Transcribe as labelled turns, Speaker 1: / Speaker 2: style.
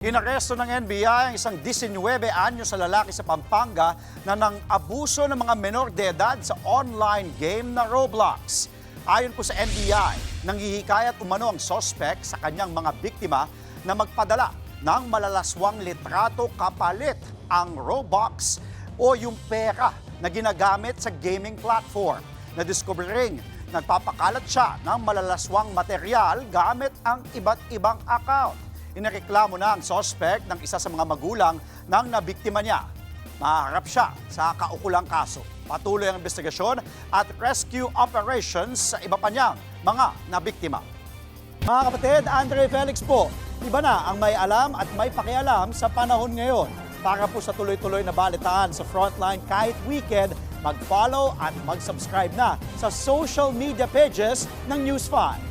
Speaker 1: Inaresto ng NBI ang isang 19 anyos sa lalaki sa Pampanga na nang-abuso ng mga menor de edad sa online game na Roblox. Ayon po sa NBI, nanghihikayat umano ang sospek sa kanyang mga biktima na magpadala ng malalaswang litrato kapalit ang Robux o yung pera na ginagamit sa gaming platform. Nadiskubreng nagpapakalat siya ng malalaswang material gamit ang iba't ibang account. Inireklamo na ang sospek ng isa sa mga magulang ng nabiktima niya. Maharap siya sa kaukulang kaso. Patuloy ang investigasyon at rescue operations sa iba pa niyang mga nabiktima. Mga kapatid, Andre Felix po, iba na ang may alam at may pakialam sa panahon ngayon. Para po sa tuloy-tuloy na balitaan sa Frontline kahit weekend, mag-follow at mag-subscribe na sa social media pages ng News 5.